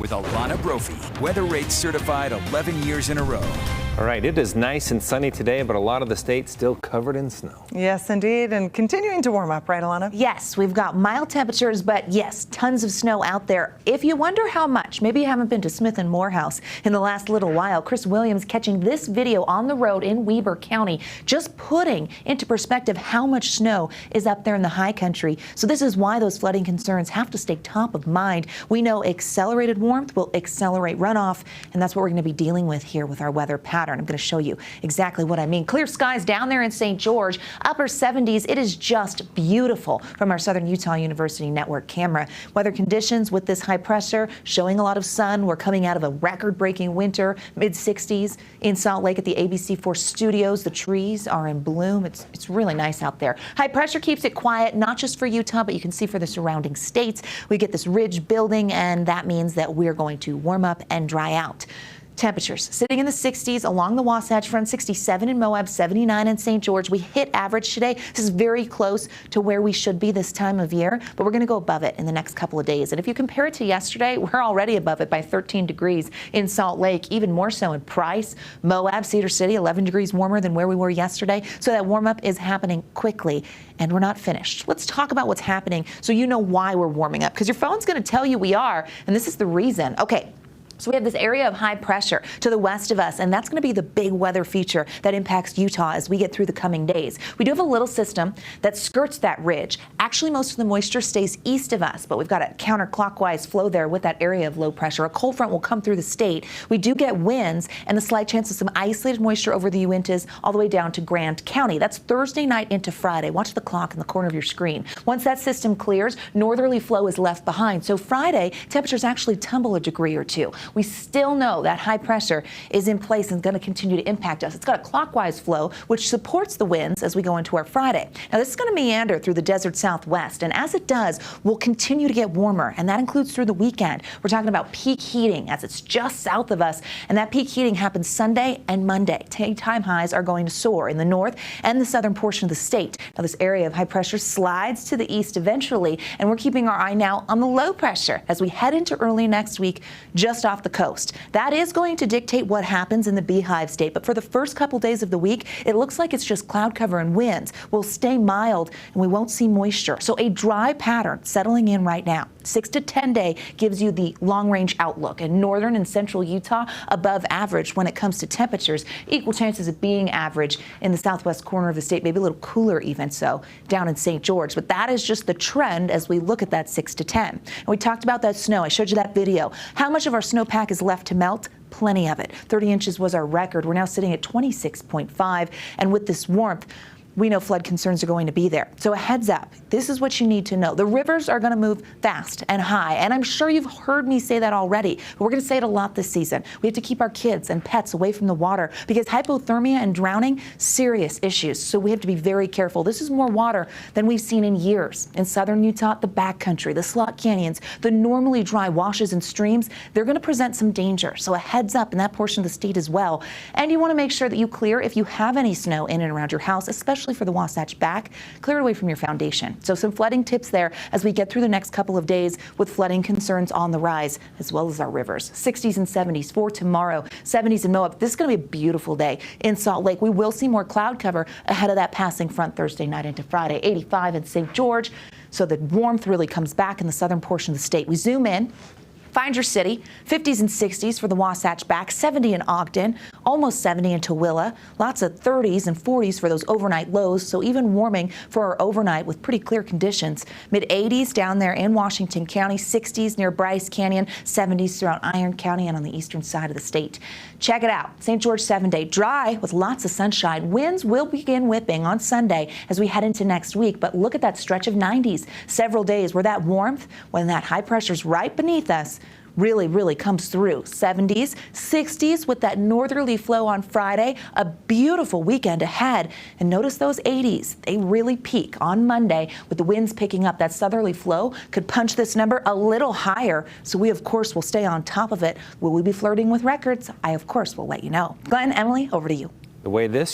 with Alana Brophy. Weather rates certified 11 years in a row. All right, it is nice and sunny today, but a lot of the state still covered in snow. Yes, indeed, and continuing to warm up, right, Alana? Yes, we've got mild temperatures, but yes, tons of snow out there. If you wonder how much, maybe you haven't been to Smith and Morehouse in the last little while. Chris Williams catching this video on the road in Weber County, just putting into perspective how much snow is up there in the high country. So this is why those flooding concerns have to stay top of mind. We know accelerated warmth will accelerate runoff, and that's what we're going to be dealing with here with our weather pattern. I'm going to show you exactly what I mean. Clear skies down there in St. George, upper 70s. It is just beautiful from our Southern Utah University network camera. Weather conditions with this high pressure showing a lot of sun. We're coming out of a record-breaking winter, mid-60s in Salt Lake at the ABC4 studios. The trees are in bloom. It's really nice out there. High pressure keeps it quiet, not just for Utah, but you can see for the surrounding states. We get this ridge building, and that means that we're going to warm up and dry out. Temperatures sitting in the 60s along the Wasatch Front, 67 in Moab, 79 in St. George. We hit average today. This is very close to where we should be this time of year, but we're going to go above it in the next couple of days. And if you compare it to yesterday, we're already above it by 13 degrees in Salt Lake, even more so in Price, Moab, Cedar City, 11 degrees warmer than where we were yesterday. So that warm up is happening quickly, and we're not finished. Let's talk about what's happening so you know why we're warming up, because your phone's going to tell you we are, and this is the reason. Okay. So we have this area of high pressure to the west of us, and that's going to be the big weather feature that impacts Utah as we get through the coming days. We do have a little system that skirts that ridge. Actually, most of the moisture stays east of us, but we've got a counterclockwise flow there with that area of low pressure. A cold front will come through the state. We do get winds and a slight chance of some isolated moisture over the Uintas all the way down to Grand County. That's Thursday night into Friday. Watch the clock in the corner of your screen. Once that system clears, northerly flow is left behind. So Friday, temperatures actually tumble a degree or two. We still know that high pressure is in place and going to continue to impact us. It's got a clockwise flow, which supports the winds as we go into our Friday. Now, this is going to meander through the desert southwest, and as it does, we'll continue to get warmer, and that includes through the weekend. We're talking about peak heating as it's just south of us, and that peak heating happens Sunday and Monday. Daytime highs are going to soar in the north and the southern portion of the state. Now, this area of high pressure slides to the east eventually, and we're keeping our eye now on the low pressure as we head into early next week just off the coast. That is going to dictate what happens in the Beehive state, but for the first couple days of the week, it looks like it's just cloud cover and winds will stay mild, and we won't see moisture. So a dry pattern settling in right now. 6 to 10 day gives you the long-range outlook, and northern and central Utah above average when it comes to temperatures. Equal chances of being average in the southwest corner of the state, maybe a little cooler even so down in St. George. But that is just the trend as we look at that 6 to 10. And we talked about that snow. I showed you that video. How much of our snowpack is left to melt? Plenty of it. 30 inches was our record. We're now sitting at 26.5, and with this warmth, we know flood concerns are going to be there. So a heads up, this is what you need to know. The rivers are going to move fast and high, and I'm sure you've heard me say that already, but we're going to say it a lot this season. We have to keep our kids and pets away from the water because hypothermia and drowning, serious issues. So we have to be very careful. This is more water than we've seen in years. In southern Utah, the backcountry, the slot canyons, the normally dry washes and streams, they're going to present some danger. So a heads up in that portion of the state as well. And you want to make sure that you clear if you have any snow in and around your house, especially for the Wasatch back, clear it away from your foundation. So some flooding tips there as we get through the next couple of days with flooding concerns on the rise, as well as our rivers. 60s and 70s for tomorrow, 70s in Moab. This is going to be a beautiful day in Salt Lake. We will see more cloud cover ahead of that passing front Thursday night into Friday. 85 in St. George. So the warmth really comes back in the southern portion of the state. We zoom in. Find your city, 50s and 60s for the Wasatch back, 70 in Ogden, almost 70 in Tooele, lots of 30s and 40s for those overnight lows, so even warming for our overnight with pretty clear conditions. Mid-80s down there in Washington County, 60s near Bryce Canyon, 70s throughout Iron County and on the eastern side of the state. Check it out. St. George 7-day dry with lots of sunshine. Winds will begin whipping on Sunday as we head into next week, but look at that stretch of 90s. Several days where that warmth, when that high pressure is right beneath us, really comes through. 70s, 60s with that northerly flow on Friday. A beautiful weekend ahead. And notice those 80s. They really peak on Monday with the winds picking up. That southerly flow could punch this number a little higher. So we, of course, will stay on top of it. Will we be flirting with records? I, of course, will let you know. Glenn, Emily, over to you. The way this